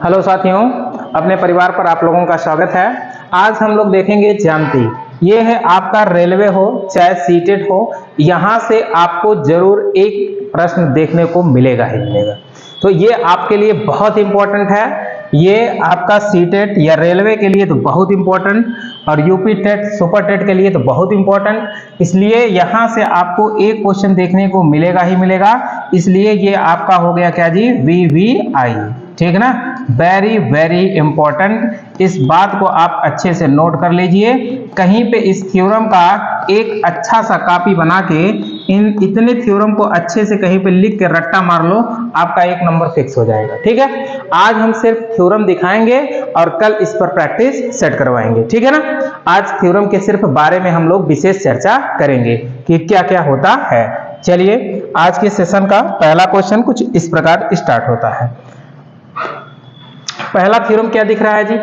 Hello साथियों, अपने परिवार पर आप लोगों का स्वागत है। आज हम लोग देखेंगे ज्यामिति। ये है आपका रेलवे हो चाहे सीटेट हो, यहाँ से आपको जरूर एक प्रश्न देखने को मिलेगा ही मिलेगा। तो ये आपके लिए बहुत इंपॉर्टेंट है। ये आपका सीटेट या रेलवे के लिए तो बहुत इंपॉर्टेंट और यूपी टेट सुपर टेट के लिए तो बहुत इंपॉर्टेंट। इसलिए यहाँ से आपको एक क्वेश्चन देखने को मिलेगा ही मिलेगा। इसलिए ये आपका हो गया क्या जी, VVI, ठीक ना। Very very important. इस बात को आप अच्छे से नोट कर लीजिए। कहीं पे इस थ्योरम का एक अच्छा सा कॉपी बना के इन इतने थ्योरम को अच्छे से कहीं पे लिख के रट्टा मार लो, आपका एक नंबर फिक्स हो जाएगा। ठीक है, आज हम सिर्फ थ्योरम दिखाएंगे और कल इस पर प्रैक्टिस सेट करवाएंगे। ठीक है ना। आज थ्योरम के सिर्फ बारे में हम लोग विशेष चर्चा करेंगे कि क्या क्या होता है। चलिए, आज के सेशन का पहला क्वेश्चन कुछ इस प्रकार स्टार्ट होता है। पहला थ्योरम क्या दिख रहा है जी,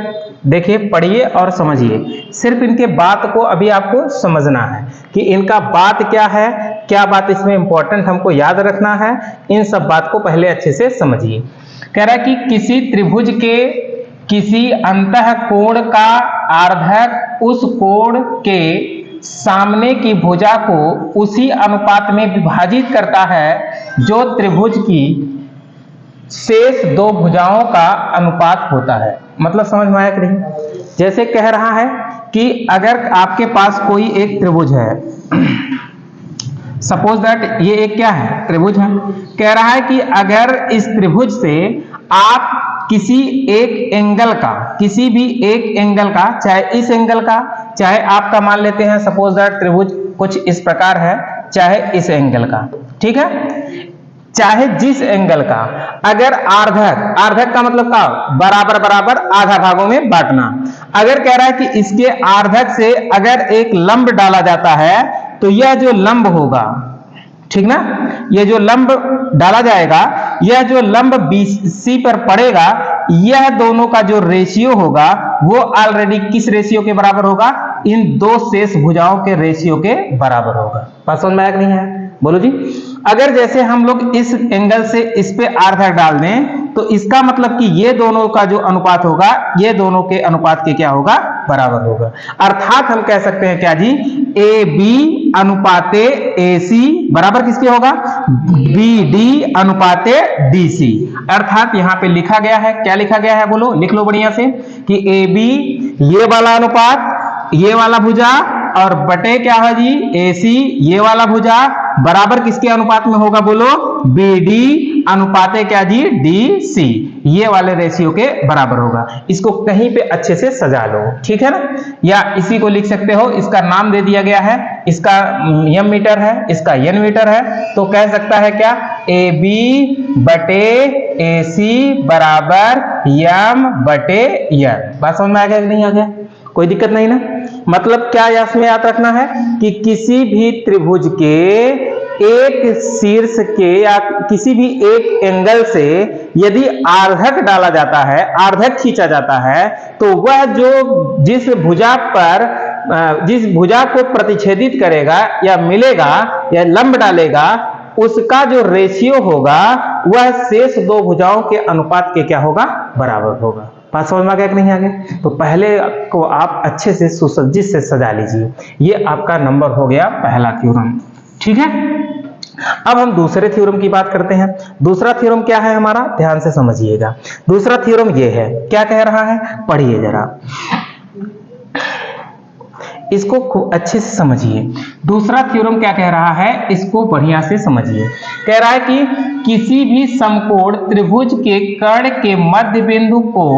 देखिए, पढ़िए और समझिए। सिर्फ इनके बात को अभी आपको समझना है कि इनका बात क्या है, क्या बात इसमें इंपॉर्टेंट हमको याद रखना है। इन सब बात को पहले अच्छे से समझिए। कह रहा है कि किसी त्रिभुज के किसी अंतः कोण का आर्धक उस कोण के सामने की भुजा को उसी अनुपात में विभाजित करता है जो त्रिभुज की शेष दो भुजाओं का अनुपात होता है। मतलब समझ में आया कि नहीं। जैसे कह रहा है कि अगर आपके पास कोई एक त्रिभुज है, सपोज दैट ये एक क्या है, त्रिभुज है। कह रहा है कि अगर इस त्रिभुज से आप किसी एक एंगल का, किसी भी एक एंगल का, चाहे इस एंगल का, चाहे आपका मान लेते हैं सपोज दैट त्रिभुज कुछ इस प्रकार है, चाहे इस एंगल का, ठीक है, चाहे जिस एंगल का, अगर आर्धक, आर्धक का मतलब क्या, बराबर बराबर आधा भागों में बांटना। अगर कह रहा है कि इसके आर्धक से अगर एक लंब डाला जाता है तो यह जो लंब होगा, ठीक ना, यह जो लंब डाला जाएगा, यह जो लंब BC पर पड़ेगा, यह दोनों का जो रेशियो होगा वो ऑलरेडी किस रेशियो के बराबर होगा, इन दो शेष भुजाओं के रेशियो के बराबर होगा। बात समझ में आया कि नहीं है, बोलो जी। अगर जैसे हम लोग इस एंगल से इस पे आर्धक डाल दें तो इसका मतलब कि ये दोनों का जो अनुपात होगा, ये दोनों के अनुपात के क्या होगा, बराबर होगा। अर्थात हम कह सकते हैं क्या जी, AB अनुपाते AC बराबर किसके होगा, BD अनुपाते DC। अर्थात यहां पे लिखा गया है, क्या लिखा गया है बोलो, लिख लो बढ़िया से, कि AB ये वाला अनुपात, ये वाला भुजा, और बटे क्या है जी, AC ये वाला भुजा, बराबर किसके अनुपात में होगा बोलो, BD अनुपाते क्या जी, DC, ये वाले रेशियो के बराबर होगा। इसको कहीं पे अच्छे से सजा लो, ठीक है ना। या इसी को लिख सकते हो, इसका नाम दे दिया गया है, इसका M मीटर है, इसका N मीटर है, तो कह सकता है क्या, AB बटे AC बराबर M बटे N। बात समझ में आ गया कि नहीं आ गया, कोई दिक्कत नहीं ना। मतलब क्या इसमें याद रखना है कि किसी भी त्रिभुज के एक शीर्ष के या किसी भी एक एंगल से यदि आर्धक डाला जाता है, आर्धक खींचा जाता है, तो वह जो जिस भुजा पर, जिस भुजा को प्रतिच्छेदित करेगा या मिलेगा या लंब डालेगा, उसका जो रेशियो होगा वह शेष दो भुजाओं के अनुपात के क्या होगा, बराबर होगा। बात समझ में आ गया कि नहीं आ गया। तो पहले को आप अच्छे से सुसज्जित से सजा लीजिए। ये आपका नंबर हो गया पहला थ्योरम, ठीक है। अब हम दूसरे थ्योरम की बात करते हैं। दूसरा थ्योरम क्या है हमारा, ध्यान से समझिएगा। दूसरा थ्योरम ये है, क्या कह रहा है, पढ़िए जरा, इसको खूब अच्छे से समझिए। दूसरा थ्योरम क्या कह रहा है, इसको बढ़िया से समझिए। कह रहा है कि किसी भी समकोण त्रिभुज के कर्ण के मध्य बिंदु को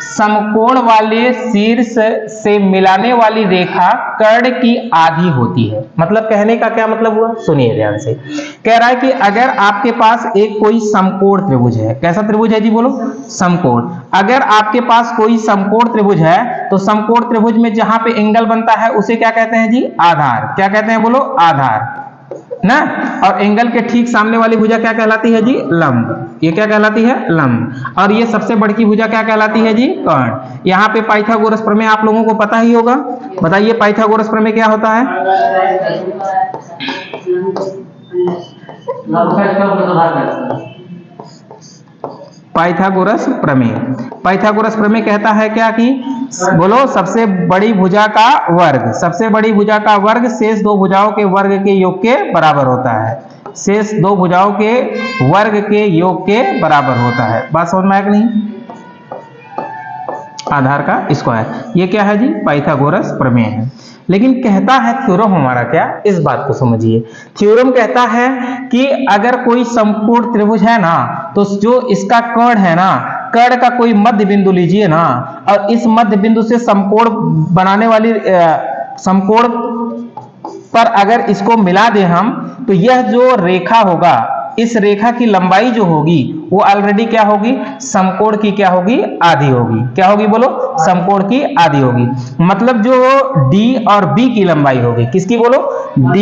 समकोण वाले शीर्ष से मिलाने वाली रेखा कर्ण की आधी होती है। मतलब कहने का क्या मतलब हुआ, सुनिए ध्यान से। कह रहा है कि अगर आपके पास एक कोई समकोण त्रिभुज है, कैसा त्रिभुज है जी बोलो, समकोण। अगर आपके पास कोई समकोण त्रिभुज है तो समकोण त्रिभुज में जहां पे एंगल बनता है उसे क्या कहते हैं जी, आधार। क्या कहते हैं बोलो, आधार ना। और एंगल के ठीक सामने वाली भुजा क्या कहलाती है जी, लंब। ये क्या कहलाती है, लंब। और ये सबसे बड़ी भुजा क्या कहलाती है जी, कर्ण। यहाँ पे पाइथागोरस प्रमेय आप लोगों को पता ही होगा। बताइए पाइथागोरस प्रमेय क्या होता है, पाइथागोरस प्रमेय। पाइथागोरस प्रमेय कहता है क्या कि बोलो, सबसे बड़ी भुजा का वर्ग, सबसे बड़ी भुजा का वर्ग शेष दो भुजाओं के वर्ग के योग के बराबर होता है। शेष दो भुजाओं के वर्ग के योग के बराबर होता है। बात समझ में आया कि नहीं? आधार का स्क्वायर, ये क्या है जी? पाइथागोरस प्रमेय है। लेकिन कहता है थ्योरम हमारा क्या, इस बात को समझिए। थ्योरम कहता है कि अगर कोई समकोण त्रिभुज है ना, तो जो इसका कर्ण है ना, कर्ण का कोई मध्य बिंदु लीजिए ना, और इस मध्य बिंदु से समकोण बनाने वाली समकोण पर अगर इसको मिला दें हम, तो यह जो रेखा होगा, इस रेखा की लंबाई जो होगी वो ऑलरेडी क्या होगी? समकोण की क्या होगी? आधी होगी। क्या होगी बोलो? समकोण की आधी होगी। मतलब जो D और B की लंबाई होगी, किसकी बोलो? D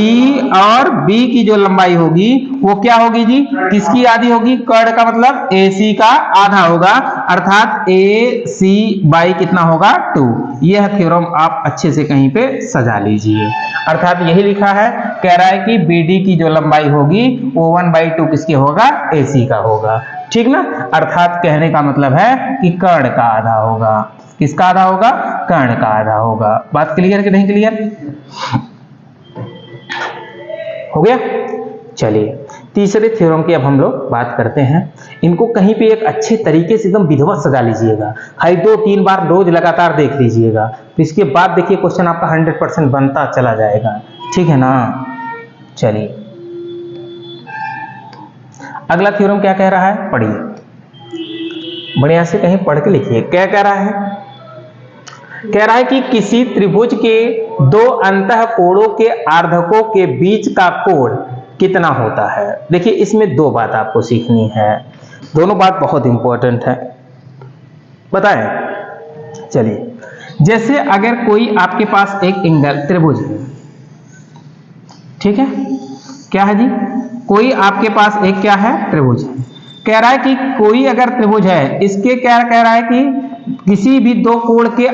और B की जो लंबाई होगी वो क्या होगी जी? किसकी आधी होगी? कर्ण का मतलब AC का आधा होगा, अर्थात AC बाई कितना होगा? 2। यह थ्योरम आप अच्छे से कहीं पे सजा लीजिए। अर्थात यही लिखा है, कह रहा है कि BD की जो लंबाई होगी वो 1/2 किसके होगा? AC का होगा। ठीक ना? अर्थात कहने का मतलब है कि कर्ण का आधा होगा। किसका आधा होगा? कर्ण का आधा होगा। बात क्लियर कि नहीं क्लियर? हो गया? चलिए तीसरे थ्योरम की अब हम लोग बात करते हैं। इनको कहीं पे एक अच्छे तरीके से एकदम विधिवत सजा लीजिएगा, हर 2-3 बार रोज लगातार देख लीजिएगा, तो इसके बाद देखिए क्वेश्चन आपका 100% बनता चला जाएगा। ठीक है ना? चलिए अगला थ्योरम क्या कह रहा है, पढ़िए बढ़िया से, कहीं पढ़ के लिखिए। क्या कह रहा है? कह रहा है कि किसी त्रिभुज के दो अंतः कोणों के आर्धकों के बीच का कोण कितना होता है। देखिए इसमें दो बात आपको सीखनी है, दोनों बात बहुत इंपॉर्टेंट है। बताएं? चलिए, जैसे अगर कोई आपके पास एक एंगल त्रिभुज है, ठीक है? क्या है जी? कोई आपके पास एक क्या है? त्रिभुज है। कह रहा है कि कोई अगर त्रिभुज है, इसके क्या कह रहा है कि किसी भी दो कोण के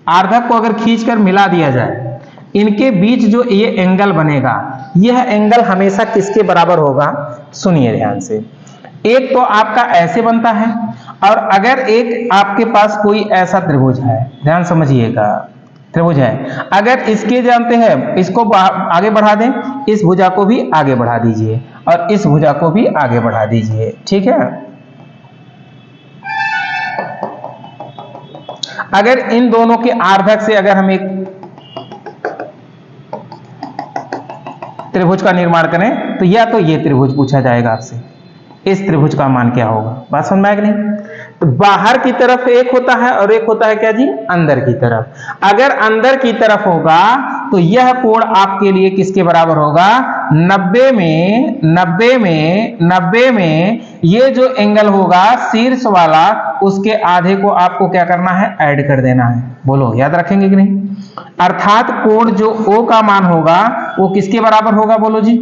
आर्धक को अगर खींचकर मिला दिया जाए, इनके बीच जो ये एंगल बनेगा, यह एंगल हमेशा किसके बराबर होगा? सुनिए ध्यान से। एक तो आपका ऐसे बनता है, और अगर एक आपके पास कोई ऐसा त्रिभुज है, ध्यान समझिएगा, त्रिभुज है, अगर इसके जानते हैं, इसको आगे बढ़ा दें, इस भुजा को भी आगे बढ़ा दीजिए और इस भुजा को भी आगे बढ़ा दीजिए। ठीक है? अगर इन दोनों के आर्धक से अगर हम एक त्रिभुज का निर्माण करें, तो या तो ये त्रिभुज पूछा जाएगा आपसे, इस त्रिभुज का मान क्या होगा। बात समझ में आया कि नहीं? तो बाहर की तरफ एक होता है और एक होता है क्या जी? अंदर की तरफ। अगर अंदर की तरफ होगा तो यह कोण आपके लिए किसके बराबर होगा? 90 में ये जो एंगल होगा शीर्ष वाला, उसके आधे को आपको क्या करना है? ऐड कर देना है। बोलो याद रखेंगे कि नहीं? अर्थात कोण जो O का मान होगा वो किसके बराबर होगा? बोलो जी।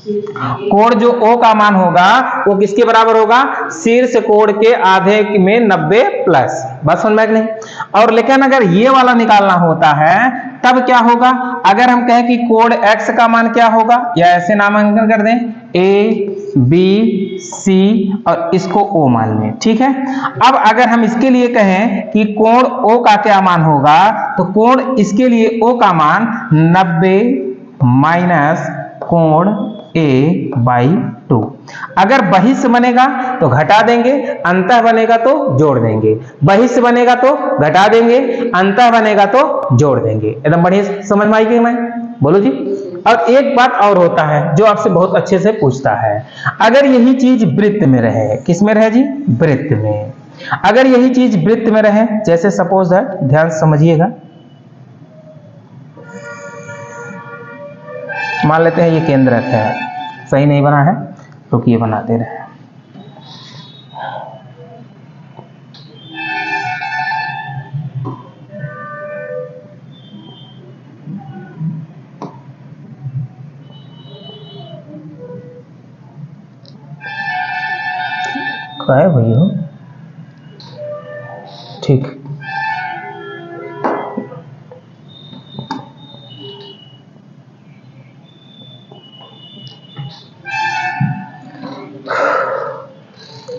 कोण जो O का मान होगा वो किसके बराबर होगा? शीर्ष कोण के आधे में 90 प्लस। बात समझ में नहीं? और लेकिन अगर ये वाला निकालना होता है तब क्या होगा? अगर हम कहें कि कोण X का मान क्या होगा, या ऐसे नामांकन कर दें A B C और इसको O मान लें। ठीक है? अब अगर हम इसके लिए कहें कि कोण O का क्या मान होगा, तो कोण इसके लिए O का मान 90 माइनस कोण A/2। अगर बहिष्ठ बनेगा तो घटा देंगे, अंतः बनेगा तो जोड़ देंगे। बहिष्ठ बनेगा तो घटा देंगे, अंतः बनेगा तो जोड़ देंगे। एकदम बढ़िया समझ में आई कि मैं? बोलो जी। और एक बात और होता है जो आपसे बहुत अच्छे से पूछता है, अगर यही चीज वृत्त में रहे, किस में रहे जी? वृत्त में। अगर यही चीज वृत्त में रहे, जैसे सपोज दैट, ध्यान समझिएगा, मान लेते हैं ये केंद्रक है, सही नहीं बना है तो ये बना दे रहे हैं। क्या है भैया? ठीक,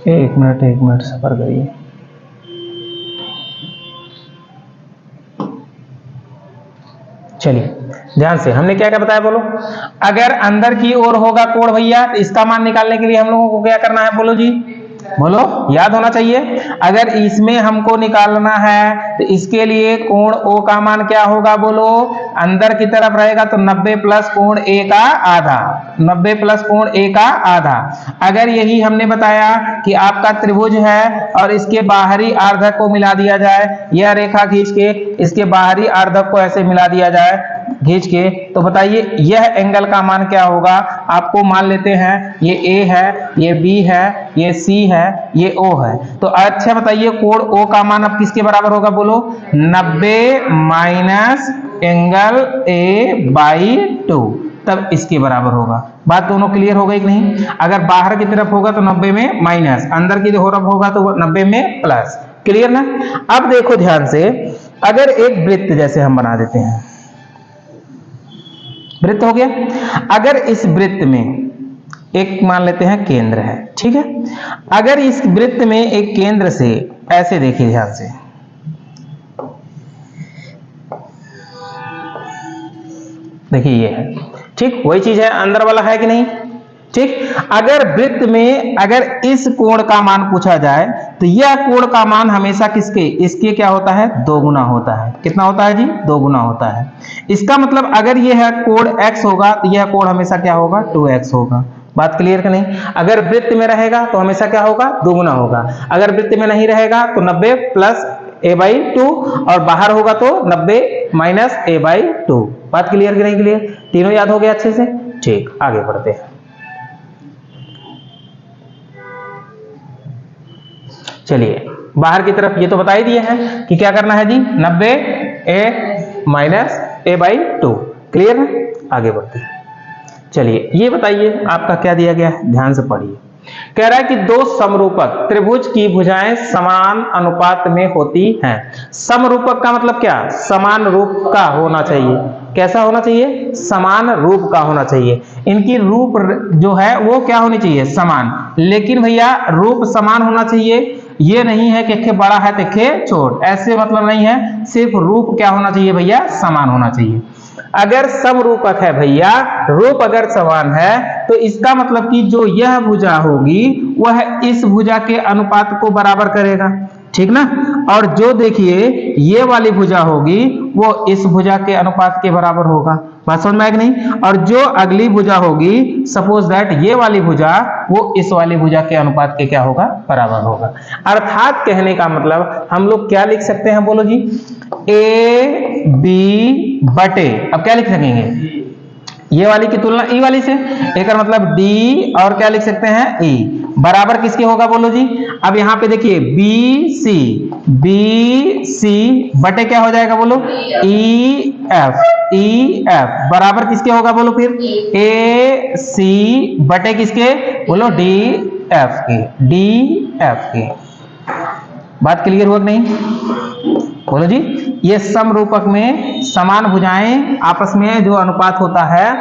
एक मिनट सफर करिए। चलिए ध्यान से, हमने क्या क्या बताया बोलो। अगर अंदर की ओर होगा कोण भैया, तो इसका मान निकालने के लिए हम लोगों को क्या करना है बोलो जी, बोलो, याद होना चाहिए। अगर इसमें हमको निकालना है तो इसके लिए कोण ओ का मान क्या होगा बोलो, अंदर की तरफ रहेगा तो 90 प्लस कोण ए का आधा, 90 प्लस कोण ए का आधा। अगर यही हमने बताया कि आपका त्रिभुज है और इसके बाहरी आर्धक को मिला दिया जाए, यह रेखा खींच के इसके बाहरी आर्धक को ऐसे मिला दिया जाए खींच के, तो बताइए यह एंगल का मान क्या होगा। आपको मान लेते हैं ये ए है, ये बी है, ये सी है, ये ओ है। तो अच्छा बताइए कोण ओ का मान अब किसके बराबर होगा बोलो, 90 माइनस एंगल ए बाई 2, तब इसके बराबर होगा। बात दोनों क्लियर हो गई कि नहीं। अगर बाहर की तरफ होगा तो 90 में माइनस, अंदर की तरफ होगा तो 90 में प्लस। क्लियर ना। अब देखो ध्यान से, अगर एक वृत्त जैसे हम बना देते हैं, वृत्त हो गया। अगर इस वृत्त में एक मान लेते हैं केंद्र है, ठीक है। अगर इस वृत्त में एक केंद्र से ऐसे देखिए ध्यान से, देखिए ये है, ठीक वही चीज है, अंदर वाला है कि नहीं, ठीक। अगर वृत्त में अगर इस कोण का मान पूछा जाए तो यह कोण का मान हमेशा किसके, इसके क्या होता है, 2 गुना होता है। कितना होता है जी, 2 गुना होता है। इसका मतलब अगर यह कोण x होगा तो यह कोण हमेशा क्या होगा, 2x होगा। बात क्लियर कि नहीं। अगर वृत्त में रहेगा तो हमेशा क्या होगा, 2 गुना होगा। अगर वृत्त में नहीं रहेगा तो 90 प्लस a बाई 2, और बाहर होगा तो 90 माइनस a बाई 2। बात क्लियर कि नहीं क्लियर, तीनों याद हो गया अच्छे से। ठीक, आगे बढ़ते हैं। चलिए बाहर की तरफ ये तो बता ही दिए हैं कि क्या करना है जी, 90 a minus a by 2। Clear है, आगे बढ़ते हैं। चलिए ये बताइए आपका क्या दिया गया है, ध्यान से पढ़िए। कह रहा है कि दो समरूपक त्रिभुज की भुजाएं समान अनुपात में होती हैं। समरूपक का मतलब क्या, समान रूप का होना चाहिए। कैसा होना चाहिए, समान रूप का होना चाहिए। इनकी रूप जो है वो क्या होनी चाहिए, समान। लेकिन भैया रूप समान होना चाहिए, ये नहीं है कि एक बड़ा है तो एक छोट, ऐसे मतलब नहीं है। सिर्फ रूप क्या होना चाहिए भैया, समान होना चाहिए। अगर समरूपक है भैया, रूप अगर समान है, तो इसका मतलब कि जो यह भुजा होगी वह इस भुजा के अनुपात को बराबर करेगा, ठीक ना। और जो देखिए ये वाली भुजा होगी वो इस भुजा के अनुपात के बराबर होगा। बात समझ में आएगी नहीं। और जो अगली भुजा होगी, सपोज दैट ये वाली भुजा, वो इस वाली भुजा के अनुपात के क्या होगा, बराबर होगा। अर्थात कहने का मतलब हम लोग क्या लिख सकते हैं बोलो जी, ए बी बटे, अब क्या लिख सकेंगे, ये वाली की तुलना ई वाली से, एक मतलब डी और क्या लिख सकते हैं ई, बराबर किसके होगा बोलो जी। अब यहाँ पे देखिए बी सी बटे क्या हो जाएगा बोलो, ई एफ बराबर किसके होगा बोलो फिर, ए सी बटे किसके बोलो, डी एफ के। बात क्लियर हुआ कि नहीं बोलो जी। ये समरूपक में समान भुजाएं आपस में जो अनुपात होता है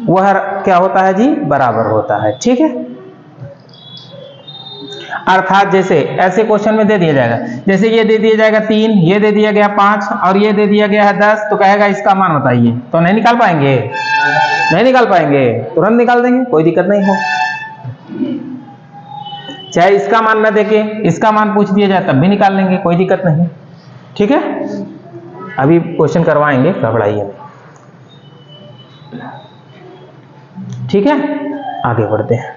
वह क्या होता है जी, बराबर होता है, ठीक है। अर्थात जैसे ऐसे क्वेश्चन में दे दिया जाएगा, जैसे ये दे दिया जाएगा 3, ये दे दिया गया 5 और ये दे दिया गया है 10, तो कहेगा इसका मान बताइए, तो नहीं निकाल पाएंगे, नहीं निकाल पाएंगे, तुरंत निकाल देंगे, कोई दिक्कत नहीं हो। चाहे इसका मान न देके इसका मान पूछ दिया जाए तब भी निकाल लेंगे, कोई दिक्कत नहीं, ठीक है। अभी क्वेश्चन करवाएंगे, घबराइए नहीं, ठीक है। आगे बढ़ते हैं।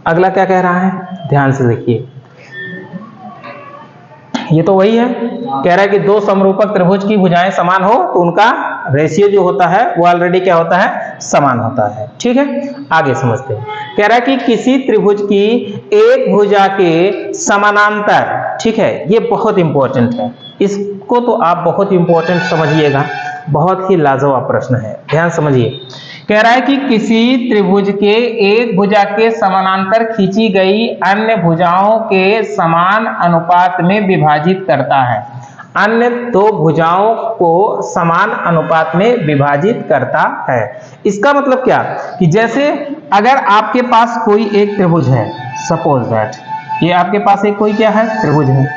अगला क्या कह रहा है, ध्यान से देखिए। ये तो वही है, कह रहा है कि दो समरूपक त्रिभुज की भुजाएं समान हो तो उनका रेशियो जो होता है वो ऑलरेडी क्या होता है, समान होता है, ठीक है। आगे समझते हैं। कह रहा है कि किसी त्रिभुज की एक भुजा के समानांतर, ठीक है, ये बहुत इंपॉर्टेंट है, इसको तो आप बहुत इंपॉर्टेंट समझिएगा, बहुत ही लाजवाब प्रश्न है, ध्यान समझिए। कह रहा है कि किसी त्रिभुज के एक भुजा के समानांतर खींची गई अन्य भुजाओं के समान अनुपात में विभाजित करता है। अन्य दो भुजाओं को समान अनुपात में विभाजित करता है। इसका मतलब क्या कि जैसे अगर आपके पास कोई एक त्रिभुज है, सपोज दैट ये आपके पास एक कोई क्या है, त्रिभुज है।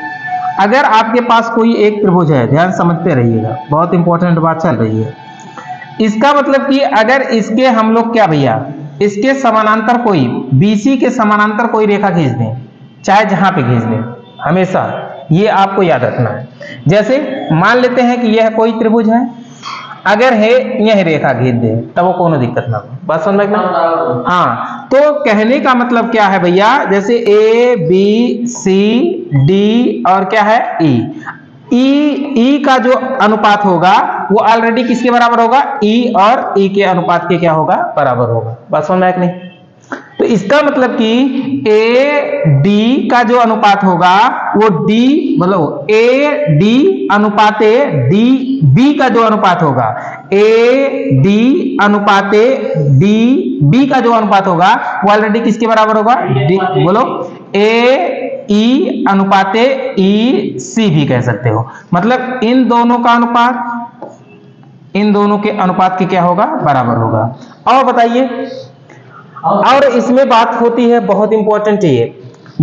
अगर आपके पास कोई एक त्रिभुज है, ध्यान समझते रहिएगा, बहुत इंपॉर्टेंट बात चल रही है। इसका मतलब कि अगर इसके हम लोग क्या भैया, इसके समानांतर कोई BC के समानांतर कोई रेखा खींच दें, चाहे जहां पे खींच दें, हमेशा ये आपको याद रखना है। जैसे मान लेते हैं कि यह कोई त्रिभुज है, अगर है यह रेखा खींच दे तब वो कोनो दिक्कत ना हो, बात समझ में। हाँ, तो कहने का मतलब क्या है भैया, जैसे ABCD और क्या है ई का जो अनुपात होगा वो ऑलरेडी किसके बराबर होगा, E और E के अनुपात के क्या होगा, बराबर होगा, बात समझ में आया कि नहीं। तो इसका मतलब कि AD का जो अनुपात होगा वो D मतलब AD अनुपाते DB का जो अनुपात होगा, AD अनुपाते DB का जो अनुपात होगा वो ऑलरेडी किसके बराबर होगा, बोलो AE अनुपाते EC भी कह सकते हो। मतलब इन दोनों का अनुपात इन दोनों के अनुपात के क्या होगा, बराबर होगा। और बताइए, और इसमें बात होती है बहुत इंपॉर्टेंट है,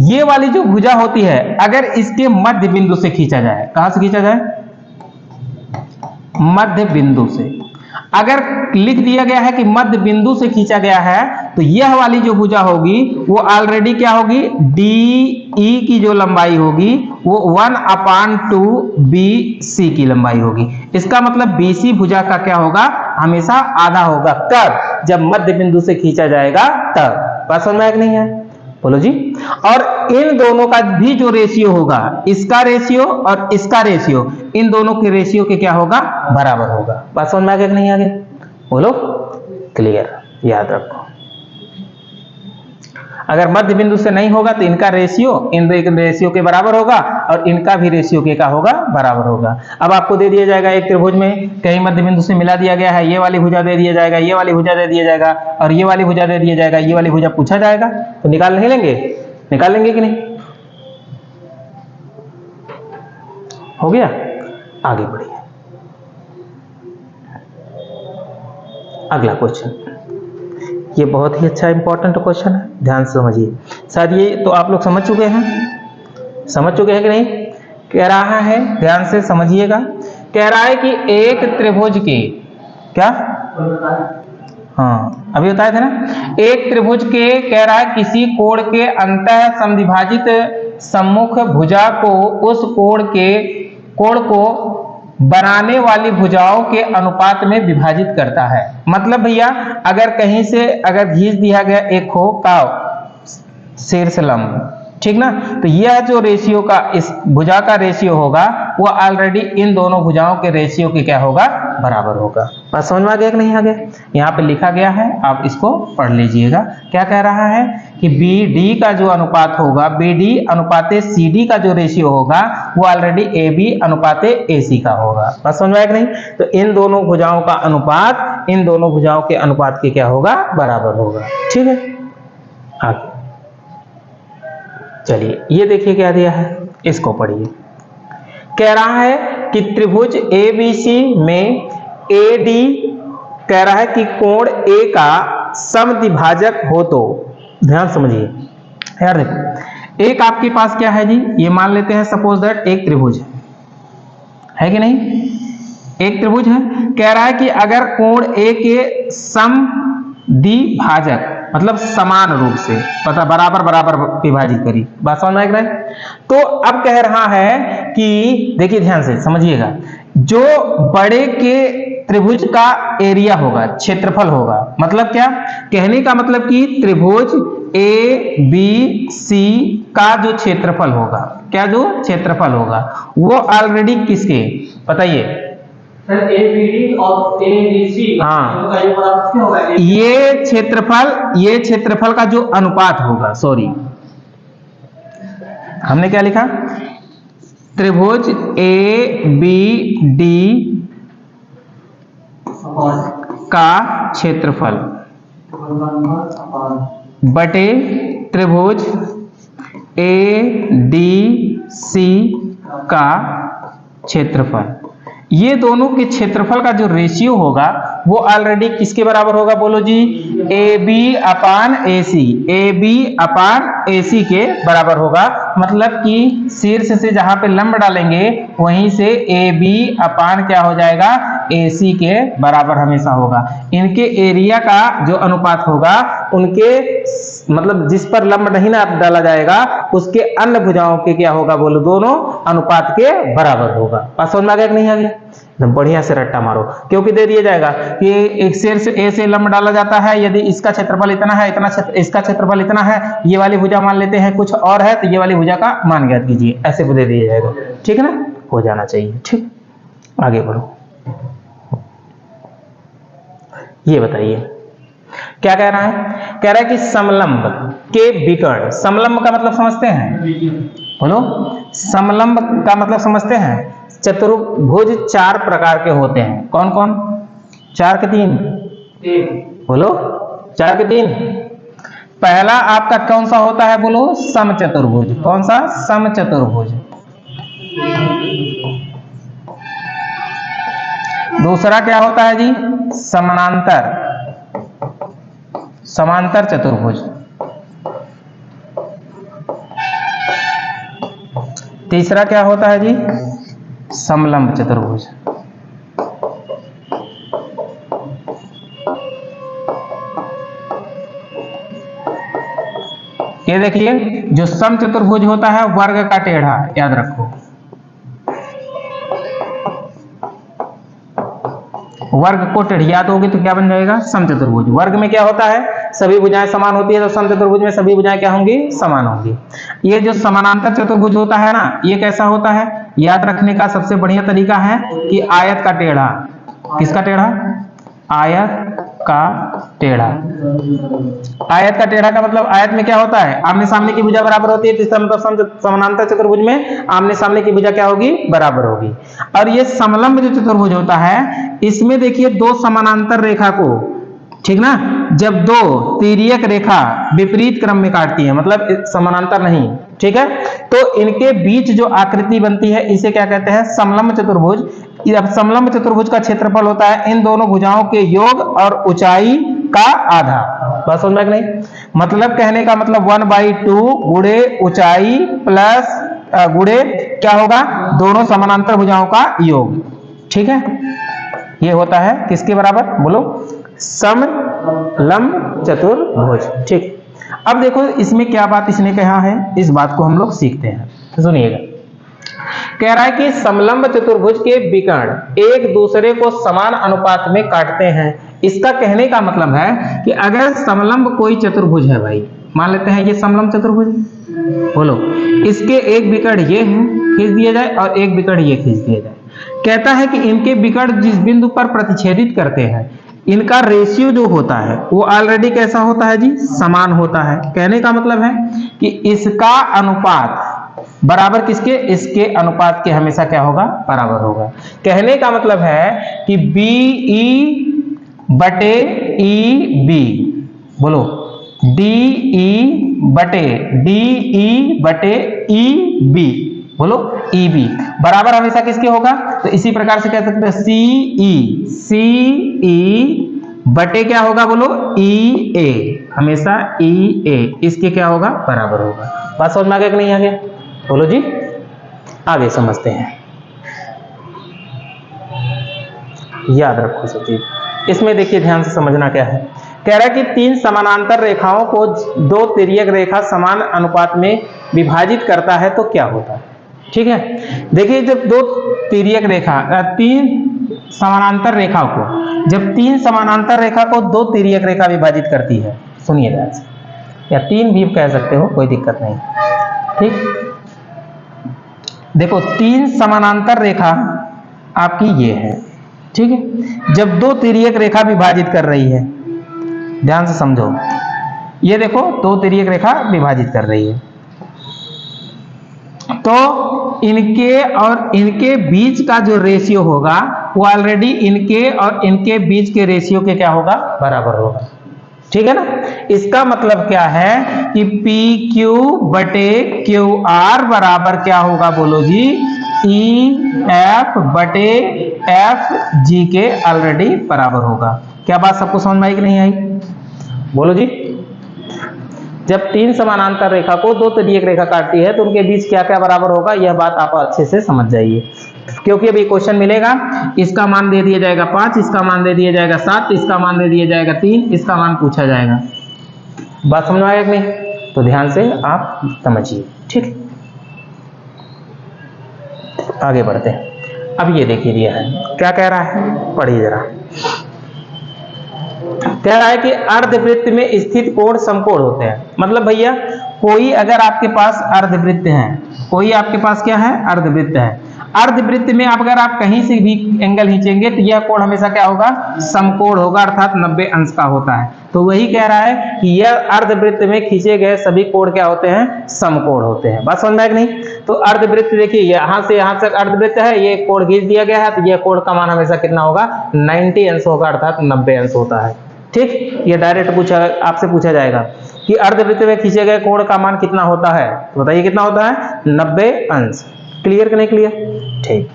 ये वाली जो भुजा होती है अगर इसके मध्य बिंदु से खींचा जाए, कहां से खींचा जाए, मध्य बिंदु से। अगर लिख दिया गया है कि मध्य बिंदु से खींचा गया है तो यह वाली जो भुजा होगी वो ऑलरेडी क्या होगी, DE की जो लंबाई होगी वो 1/2 BC की लंबाई होगी। इसका मतलब BC भुजा का क्या होगा, हमेशा आधा होगा। कब, जब मध्य बिंदु से खींचा जाएगा तब। बात समझ में आया कि नहीं है, बोलो जी। और इन दोनों का भी जो रेशियो होगा, इसका रेशियो और इसका रेशियो, इन दोनों के रेशियो के क्या होगा, बराबर होगा। बात समझ में आ गया कि नहीं आ गया, बोलो क्लियर, याद रखो। अगर मध्य बिंदु से नहीं होगा तो इनका रेशियो इन रेशियो के बराबर होगा और इनका भी रेशियो के क्या होगा, बराबर होगा। अब आपको दे दिया जाएगा एक त्रिभुज में कहीं मध्य बिंदु से मिला दिया गया है, ये वाली भुजा दे दिया जाएगा, ये वाली भुजा दे दिया जाएगा और ये वाली भुजा दे दिया जाएगा, ये वाली भुजा पूछा जाएगा तो निकाल नहीं लेंगे, निकाल लेंगे कि नहीं, हो गया। आगे बढ़िए, अगला क्वेश्चन, ये बहुत ही अच्छा इंपॉर्टेंट क्वेश्चन है, ध्यान से समझिए। शायद ये तो आप लोग समझ चुके हैं, समझ चुके हैं कि नहीं। कह रहा है, ध्यान से समझिएगा, कह रहा है कि एक त्रिभुज के क्या, हाँ अभी बताए थे ना, एक त्रिभुज के कह रहा है किसी कोण के अंतः समद्विभाजित सम्मुख भुजा को उस कोण को बनाने वाली भुजाओं के अनुपात में विभाजित करता है। मतलब भैया अगर कहीं से अगर खींच दिया गया एक हो का शीर्ष लंब, ठीक ना, तो यह जो रेशियो का इस भुजा का रेशियो होगा वो ऑलरेडी इन दोनों भुजाओं के रेशियो के क्या होगा, बराबर होगा। बात समझ में आ गया कि नहीं आ गया। यहाँ पे लिखा गया है, आप इसको पढ़ लीजिएगा। क्या कह रहा है कि BD का जो अनुपात होगा, BD अनुपाते CD का जो रेशियो होगा वो ऑलरेडी AB अनुपाते AC का होगा। बात समझ में आया कि नहीं। तो इन दोनों भुजाओं का अनुपात इन दोनों भुजाओं के अनुपात के क्या होगा, बराबर होगा। ठीक है, आगे चलिए, ये देखिए क्या दिया है, इसको पढ़िए। कह रहा है कि त्रिभुज ABC में AD कह रहा है कि कोण A का समद्विभाजक हो तो, ध्यान समझिए यार। देखो एक आपके पास क्या है जी, ये मान लेते हैं सपोज दैट एक त्रिभुज है कि नहीं, एक त्रिभुज है। कह रहा है कि अगर कोण A के समद्विभाजक मतलब समान रूप से पता बराबर बराबर विभाजित करी। बात समझ में आ रहा है। तो अब कह रहा है कि देखिए ध्यान से समझिएगा, जो बड़े के त्रिभुज का एरिया होगा, क्षेत्रफल होगा, मतलब क्या कहने का मतलब कि त्रिभुज ABC का जो क्षेत्रफल होगा, क्या जो क्षेत्रफल होगा वो ऑलरेडी किसके बताइए, ABD और ABC, हाँ ये क्षेत्रफल का जो अनुपात होगा, सॉरी हमने क्या लिखा, त्रिभुज ABD का क्षेत्रफल बटे त्रिभुज ADC का क्षेत्रफल, ये दोनों के क्षेत्रफल का जो रेशियो होगा वो ऑलरेडी किसके बराबर होगा, बोलो जी, AB/AC, AB/AC AC के बराबर होगा। मतलब कि शीर्ष से जहां पे लंब डालेंगे वहीं से AB अपान क्या हो जाएगा, AC के बराबर हमेशा होगा। इनके एरिया का जो अनुपात होगा उनके मतलब जिस पर लंब नहीं ना डाला जाएगा उसके अन्य भुजाओं के क्या होगा बोलो, दोनों अनुपात के बराबर होगा। बात समझ में आ गया कि नहीं आ गया? एकदम बढ़िया से रट्टा मारो, क्योंकि दे दिया जाएगा कि एक शीर्ष A से लंब डाला जाता है, यदि इसका क्षेत्रफल इतना है, इसका क्षेत्रफल इतना है, ये वाली भुजा मान लेते हैं कुछ और है, तो ये वाली भुजा का मान ज्ञात कीजिए, ऐसे दे दिया जाएगा। ठीक है ना, हो जाना चाहिए। ठीक, आगे बढ़ो। ये बताइए क्या कह रहा है? कह रहा है कि समलंब के विकर्ण, समलंब का मतलब समझते हैं, बोलो, समलंब का मतलब समझते हैं? चतुर्भुज 4 प्रकार के होते हैं। कौन कौन? 4 के 3 बोलो, 4 के 3। पहला आपका कौन सा होता है बोलो? समचतुर्भुज। कौन सा? समचतुर्भुज। दूसरा क्या होता है जी? समानांतर, समांतर चतुर्भुज। तीसरा क्या होता है जी? समलंब चतुर्भुज। ये देखिए, जो समचतुर्भुज होता है वर्ग का टेढ़ा, याद रखो, वर्ग को टेढ़िया दोगे तो क्या बन जाएगा? समचतुर्भुज। वर्ग में क्या होता है? सभी भुजाएं समान होती है, तो समचतुर्भुज में सभी भुजाएं क्या होंगी? समान होंगी। ये जो समानांतर चतुर्भुज होता है ना, ये कैसा होता है? याद रखने का सबसे बढ़िया तरीका है कि आयत का टेढ़ा। किसका टेढ़ा? आयत का टेढ़ा। आयत का टेढ़ा का मतलब आयत में क्या होता है? आमने सामने की भुजा बराबर होती है, तो इसका मतलब समानांतर चतुर्भुज में आमने सामने की भुजा क्या होगी? बराबर होगी। और ये समलंब जो चतुर्भुज होता है, इसमें देखिए दो समानांतर रेखा को, ठीक ना, जब दो तिर्यक रेखा विपरीत क्रम में काटती है, मतलब समानांतर नहीं, ठीक है, तो इनके बीच जो आकृति बनती है इसे क्या कहते हैं? समलंब चतुर्भुज। अब समलंब चतुर्भुज का क्षेत्रफल होता है इन दोनों भुजाओं के योग और ऊंचाई का आधा। बस समझ में नहीं? मतलब कहने का मतलब 1/2 गुणे ऊंचाई प्लस गुणे क्या होगा? दोनों समानांतर भुजाओं का योग। ठीक है, ये होता है किसके बराबर बोलो? समलंब चतुर्भुज। ठीक, अब देखो इसमें क्या बात इसने कहा है, इस बात को हम लोग सीखते हैं, सुनिएगा। कह रहा है कि समलंब चतुर्भुज के विकर्ण एक दूसरे को समान अनुपात में काटते हैं। इसका कहने का मतलब है कि अगर समलंब कोई चतुर्भुज है भाई, मान लेते हैं ये समलंब चतुर्भुज, बोलो, इसके एक विकर्ण ये है, खींच दिया जाए, और एक विकर्ण ये खींच दिया जाए। कहता है कि इनके विकर्ण जिस बिंदु पर प्रतिच्छेदित करते हैं, इनका रेशियो जो होता है वो ऑलरेडी कैसा होता है जी? समान होता है। कहने का मतलब है कि इसका अनुपात बराबर किसके? इसके अनुपात के हमेशा क्या होगा? बराबर होगा। कहने का मतलब है कि BE बटे EB, बोलो, DE बटे EB, बोलो, EB बराबर हमेशा किसके होगा? तो इसी प्रकार से कह सकते हैं CE बटे क्या होगा? बोलो, EA, हमेशा EA इसके क्या होगा? बराबर होगा। बात समझ में आ गया कि नहीं आ गया? बोलो जी, आगे समझते हैं। याद रखो सब चीज। इसमें देखिए ध्यान से समझना क्या है। कह रहा है कि 3 समानांतर रेखाओं को 2 तिर्यक रेखा समान अनुपात में विभाजित करता है तो क्या होता है? ठीक है, देखिए जब 2 तिर्यक रेखा 3 समानांतर रेखा को, जब 3 समानांतर रेखा को 2 तिर्यक रेखा विभाजित करती है, सुनिए ध्यान से, या 3 भी कह सकते हो, कोई दिक्कत नहीं। ठीक, देखो 3 समानांतर रेखा आपकी ये है, ठीक है, जब 2 तिर्यक रेखा विभाजित कर रही है, ध्यान से समझो, ये देखो 2 तिर्यक रेखा विभाजित कर रही है, तो इनके और इनके बीच का जो रेशियो होगा वो ऑलरेडी इनके और इनके बीच के रेशियो के क्या होगा? बराबर होगा। ठीक है ना? इसका मतलब क्या है कि PQ बटे QR बराबर क्या होगा? बोलो जी, EF बटे FG के ऑलरेडी बराबर होगा। क्या बात सबको समझ में आई कि नहीं आई? बोलो जी, जब तीन समानांतर रेखा को दो तिर्यक रेखा काटती है तो उनके बीच क्या क्या बराबर होगा, यह बात आप अच्छे से समझ जाइए, क्योंकि अभी क्वेश्चन मिलेगा, इसका मान दे दिया जाएगा 5, इसका मान दे दिया जाएगा 7, इसका मान दे दिया जाएगा 3, इसका मान पूछा जाएगा। बात समझ में आएगा कि नहीं? तो ध्यान से आप समझिए, ठीक। आगे बढ़ते हैं। अब ये देखिए दिया है, क्या कह रहा है, पढ़िए जरा। कह रहा है कि अर्धवृत्त में स्थित कोण समकोण होते हैं। मतलब भैया कोई अगर आपके पास अर्धवृत्त है, कोई आपके पास क्या है, अर्धवृत्त है, अर्धवृत्त में अगर आप कहीं से भी एंगल खींचेंगे तो यह कोण हमेशा क्या होगा, समकोण होगा, अर्थात 90 अंश का होता है। तो वही कह रहा है कि यह अर्धवृत्त में खींचे गए सभी कोण क्या होते हैं, समकोण होते हैं। बात समझ में आएगी नहीं? तो अर्धवृत्त देखिए यहाँ से यहाँ तक अर्धवृत्त है, ये कोण खींच दिया गया है, तो यह कोण का मान हमेशा कितना होगा, 90 अंश होगा, अर्थात 90 अंश होता है, ठीक। ये डायरेक्ट पूछा आपसे पूछा जाएगा कि अर्धवृत्त में खींचे गए कोण का मान कितना होता है, तो बताइए कितना होता है, 90 अंश। क्लियर कि नहीं क्लियर? ठीक।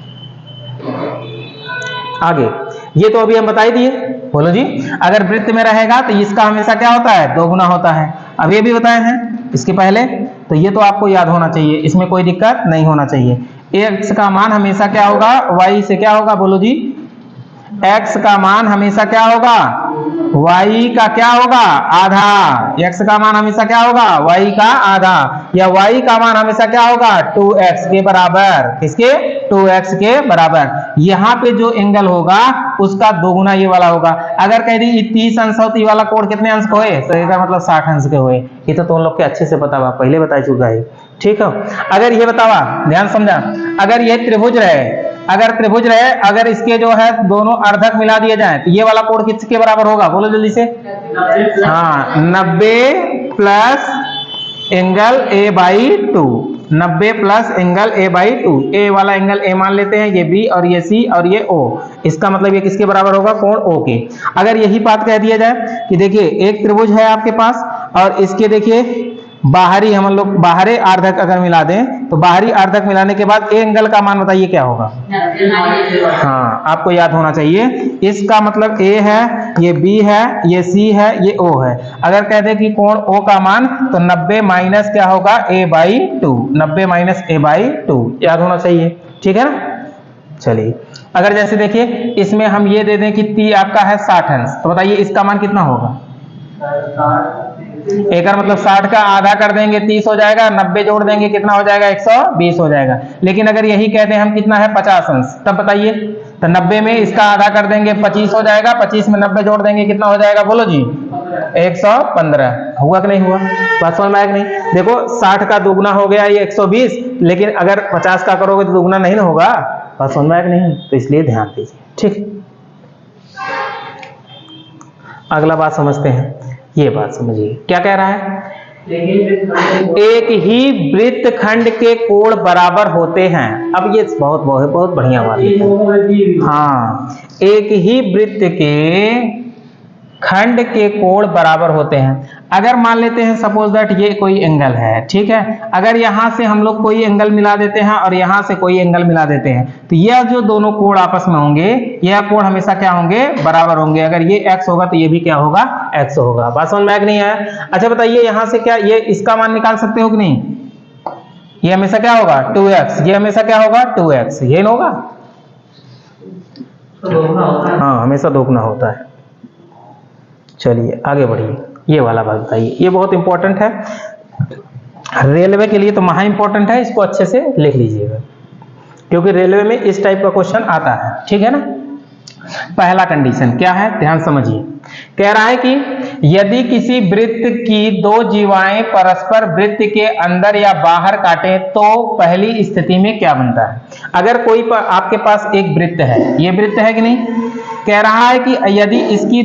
आगे ये तो अभी हम बता ही दिए, बोलो जी। अगर वृत्त में रहेगा तो इसका हमेशा क्या होता है, दोगुना होता है। अब ये भी बताए हैं इसके पहले, तो ये तो आपको याद होना चाहिए, इसमें कोई दिक्कत नहीं होना चाहिए। एक्स का मान हमेशा क्या होगा, वाई से क्या होगा, बोलो जी। एक्स का मान हमेशा क्या होगा, y का क्या होगा, आधा। x का मान हमेशा क्या होगा, y का आधा, या y का मान हमेशा क्या होगा, 2x के बराबर। किसके, 2x के बराबर। यहाँ पे जो एंगल होगा उसका दोगुना ये वाला होगा। अगर कह दी 30 अंश हो तो ये वाला कोण कितने अंश को है, तो इसका मतलब 60 अंश के हुए। ये तो तुम लोग के अच्छे से पता हुआ, पहले बता चुका है, ठीक है। अगर ये बतावा, ध्यान समझा, अगर ये त्रिभुज रहे, अगर त्रिभुज रहे, अगर इसके जो है दोनों अर्धक मिला दिए जाए तो ये वाला कोण किसके बराबर होगा, बोलो जल्दी से। हाँ, 90 plus angle a/2, 90 plus angle a/2। ए वाला एंगल a मान लेते हैं, ये b और ये c और ये o, इसका मतलब ये किसके बराबर होगा, कोण o के। अगर यही बात कह दिया जाए कि देखिए एक त्रिभुज है आपके पास और इसके देखिए बाहरी, हम लोग बाहरी अर्धक अगर मिला दें तो बाहरी अर्धक मिलाने के बाद ए एंगल का मान बताइए क्या होगा। हाँ, आपको याद होना चाहिए, इसका मतलब ए है, ये बी है, ये सी है, ये ओ है। अगर कहते कि कोण ओ का मान, तो 90 माइनस क्या होगा, a/2, 90 माइनस a/2 याद होना चाहिए, ठीक है ना। चलिए अगर जैसे देखिए इसमें हम ये दे दें कि t आपका है 60 अंश, तो बताइए इसका मान कितना होगा, एक मतलब 60 का आधा कर देंगे 30 हो जाएगा, 90 जोड़ देंगे कितना हो जाएगा, 120 हो जाएगा। लेकिन अगर यही कहते हैं हम कितना है 50 अंश, तब बताइए, तो 90 में इसका आधा कर देंगे 25 हो जाएगा, 25 में 90 जोड़ देंगे कितना हो जाएगा, बोलो जी 115। हुआ कि नहीं हुआ, बात समझ में आया कि नहीं? देखो 60 का दोगुना हो गया ये 120, लेकिन अगर 50 का करोगे तो दोगुना नहीं ना होगा। बात समझ में आया कि नहीं? तो इसलिए ध्यान दीजिए, ठीक। अगला बात समझते हैं, ये बात समझिए क्या कह रहा है, एक ही वृत्त खंड के कोण बराबर होते हैं। अब ये बहुत बहुत बहुत बढ़िया बात है। हाँ, एक ही वृत्त के खंड के कोण बराबर होते हैं। अगर मान लेते हैं सपोज दैट ये कोई एंगल है, ठीक है, अगर यहां से हम लोग कोई एंगल मिला देते हैं और यहां से कोई एंगल मिला देते हैं, तो यह जो दोनों कोण आपस में होंगे, यह कोण हमेशा क्या होंगे, बराबर होंगे। अगर ये x होगा तो ये भी क्या होगा, x होगा। बात समझ में आया कि नहीं आया? अच्छा बताइए यहां से क्या ये इसका मान निकाल सकते हो कि नहीं? ये हमेशा क्या होगा, 2x, ये हमेशा क्या होगा, 2x, ये ना होगा। हाँ, हमेशा दोगुना होता है। चलिए आगे बढ़िए, ये वाला बात बताइए, ये बहुत इंपॉर्टेंट है, रेलवे के लिए तो महा इंपॉर्टेंट है, इसको अच्छे से लिख लीजिएगा क्योंकि रेलवे में इस टाइप का क्वेश्चन आता है, ठीक है ना। पहला कंडीशन क्या है, ध्यान समझिए। कह रहा है कि यदि किसी वृत्त की दो जीवाएं परस्पर वृत्त के अंदर या बाहर काटें तो पहली स्थिति में क्या बनता है। अगर कोई आपके पास एक वृत्त है, ये वृत्त है कि नहीं, कह रहा है कि यदि इसकी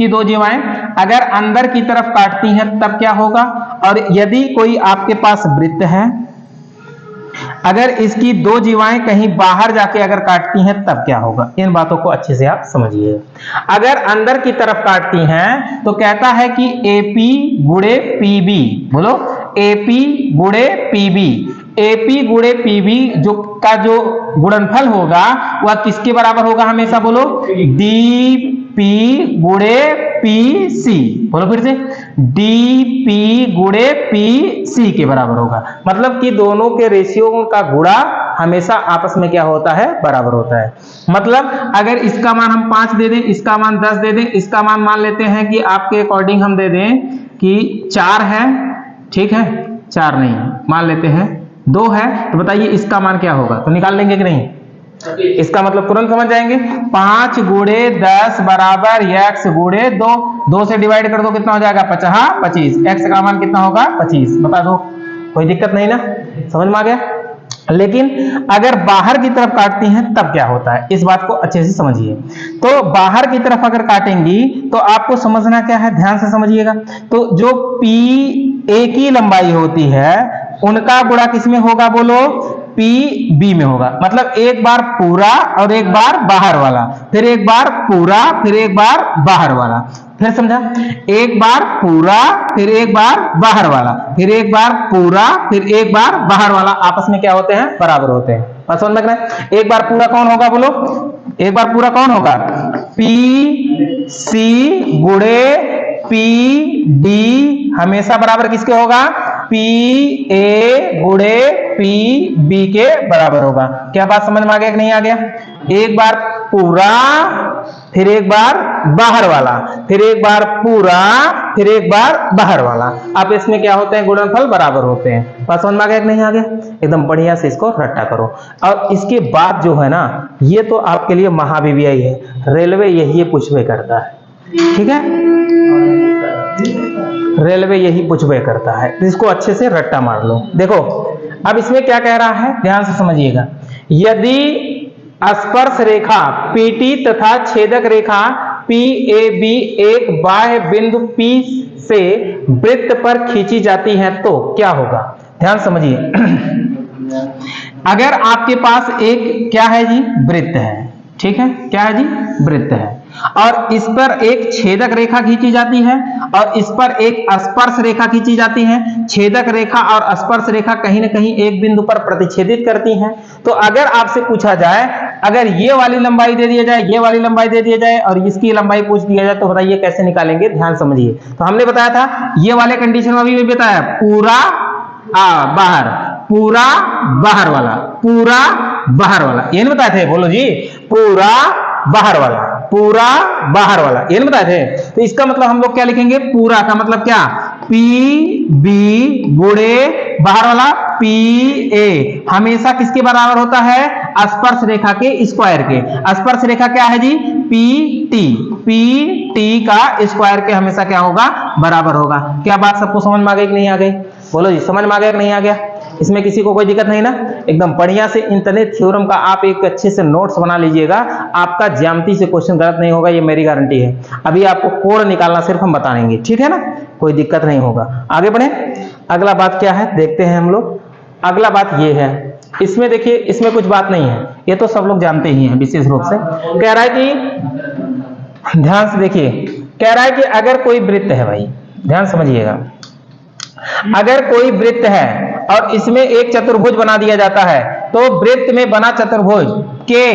दो जीवाएं अगर अंदर की तरफ काटती हैं तब क्या होगा, और यदि कोई आपके पास वृत्त है, अगर इसकी दो जीवाएं कहीं बाहर जाके अगर काटती हैं तब क्या होगा। इन बातों को अच्छे से आप समझिए। अगर अंदर की तरफ काटती हैं तो कहता है कि AP गुणे PB, बोलो AP गुणे PB, AP गुणे PB जो गुणनफल होगा वह किसके बराबर होगा हमेशा, बोलो DP गुणे PC, बोलो फिर से डी पी गुणे पी सी के बराबर होगा। मतलब कि दोनों के रेशियो का गुणा हमेशा आपस में क्या होता है, बराबर होता है। मतलब अगर इसका मान हम 5 दे दें, इसका मान 10 दे दें, इसका मान लेते हैं कि आपके अकॉर्डिंग हम दे दें कि 4 है, ठीक है, 4 नहीं मान लेते हैं 2 है, तो बताइए इसका मान क्या होगा, तो निकाल लेंगे कि नहीं? इसका मतलब तुरंत समझ जाएंगे। 5 गुणे 10 बराबर x गुणे 2, 2 से डिवाइड कर दो कितना हो जाएगा, 25, x का मान कितना होगा 25, बता दो, कोई दिक्कत नहीं ना, समझ में आ गया। लेकिन अगर बाहर की तरफ काटती हैं तब क्या होता है, इस बात को अच्छे से समझिए। तो बाहर की तरफ अगर काटेंगी तो आपको समझना क्या है, ध्यान से समझिएगा। तो जो P एक ही लंबाई होती है उनका गुणा किसमें होगा, बोलो, P B में होगा। मतलब एक बार पूरा और एक बार बाहर वाला, फिर एक बार पूरा फिर एक बार बाहर वाला, फिर समझा, एक बार पूरा फिर एक बार बाहर वाला, फिर एक बार पूरा फिर एक बार बाहर वाला, आपस में क्या होते हैं, बराबर होते हैं। बात समझ में आ रहा है? एक बार पूरा कौन होगा, बोलो, एक बार पूरा कौन होगा, पी सी गुणे पी डी हमेशा बराबर किसके होगा, पी ए गुणे पी बी के बराबर होगा। क्या बात समझ में आ गया कि नहीं आ गया? एक बार पूरा फिर एक बार बाहर वाला, फिर एक बार पूरा फिर एक बार बाहर वाला, अब इसमें क्या होते हैं, गुणनफल बराबर होते हैं। बात समझ में आ गया कि नहीं आ गया? एकदम बढ़िया से इसको रट्टा करो। और इसके बाद जो है ना, ये तो आपके लिए महावीवीआई है, रेलवे यही पूछवे करता है, ठीक है, रेलवे यही पूछवे करता है, तो इसको अच्छे से रट्टा मार लो। देखो अब इसमें क्या कह रहा है, ध्यान से समझिएगा। यदि स्पर्श रेखा पीटी तथा छेदक रेखा PAB एक बाह्य बिंदु P से वृत्त पर खींची जाती है तो क्या होगा, ध्यान समझिए। अगर आपके पास एक क्या है जी, वृत्त है, ठीक है, क्या है जी, वृत्त है, और इस पर एक छेदक रेखा खींची जाती है और इस पर एक स्पर्श रेखा खींची जाती है। छेदक रेखा और स्पर्श रेखा कहीं ना कहीं एक बिंदु पर प्रतिच्छेदित करती हैं। तो अगर आपसे पूछा जाए, अगर ये वाली लंबाई दे दिया जाए, ये वाली लंबाई दे दिया जाए और इसकी लंबाई पूछ दिया जाए, तो बताइए कैसे निकालेंगे, ध्यान समझिए। तो हमने बताया था ये वाले कंडीशन में भी बताया, पूरा बाहर, पूरा बाहर वाला, पूरा बाहर वाला, ये नहीं बताए थे, बोलो जी, पूरा बाहर वाला, पूरा बाहर वाला, ये नहीं बताए थे। तो इसका मतलब हम लोग क्या लिखेंगे, पूरा का मतलब क्या, PB गुणे बाहर वाला PA हमेशा किसके बराबर होता है, स्पर्श रेखा के स्क्वायर के। स्पर्श रेखा क्या है जी, PT का स्क्वायर के हमेशा क्या होगा, बराबर होगा। क्या बात सबको समझ में आ गई कि नहीं आ गई, बोलो जी, समझ में आ गया कि नहीं आ गया? इसमें किसी को कोई दिक्कत नहीं ना? एकदम बढ़िया से इंटरनेट थ्योरम का आप एक अच्छे से नोट्स बना लीजिएगा, आपका ज्यामिति से क्वेश्चन गलत नहीं होगा, ये मेरी गारंटी है। अभी आपको कोण निकालना सिर्फ हम बताएंगे, ठीक है ना, कोई दिक्कत नहीं होगा। आगे बढ़े, अगला बात क्या है देखते हैं हम लोग। अगला बात ये है, इसमें देखिए, इसमें कुछ बात नहीं है, ये तो सब लोग जानते ही हैं विशेष रूप से। कह रहा है कि ध्यान से देखिए, कह रहा है कि अगर कोई वृत्त है, भाई ध्यान समझिएगा, अगर कोई वृत्त है और इसमें एक चतुर्भुज बना दिया जाता है, तो वृत्त में बना चतुर्भुज के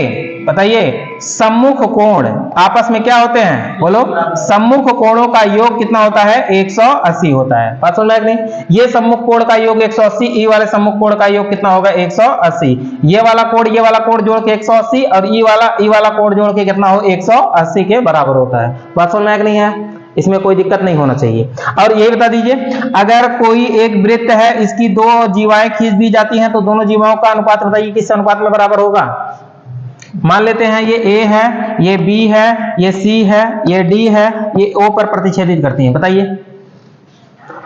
बताइए सम्मुख कोण आपस में क्या होते हैं, बोलो, सम्मुख कोणों का योग कितना होता है, 180 होता है। बात समझ में नहीं? ये सम्मुख कोण का योग 180, ई वाले सम्मुख कोण का योग कितना होगा, 180। ये वाला कोण जोड़ के 180 और ई वाला कोण जोड़ के कितना हो, 180 के बराबर होता है। बात समझ में नहीं है? इसमें कोई दिक्कत नहीं होना चाहिए। और ये बता दीजिए, अगर कोई एक वृत्त है, इसकी दो जीवाएं खींच दी जाती हैं, तो दोनों जीवाओं का अनुपात बताइए किस अनुपात में बराबर होगा। मान लेते हैं ये A है, ये B है, ये C है, ये D है, ये O पर प्रतिच्छेदित करती हैं, बताइए।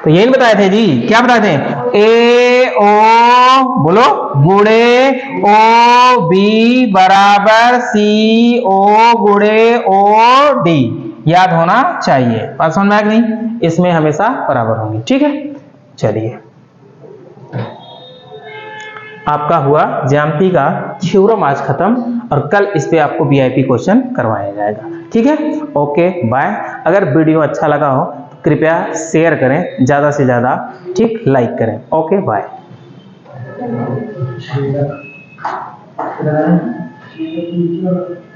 तो यही बताए थे जी, क्या बताए थे, AO बोलो गुणे OB बराबर CO गुणे OD, याद होना चाहिए। बात समझ में आया कि नहीं? इसमें हमेशा बराबर होंगी, ठीक है। चलिए, आपका हुआ ज्यामिति का थ्योरम आज खत्म, और कल इस पे आपको VIP क्वेश्चन करवाया जाएगा, ठीक है। Okay bye. अगर वीडियो अच्छा लगा हो तो कृपया शेयर करें ज्यादा से ज्यादा, ठीक, लाइक करें। Okay bye.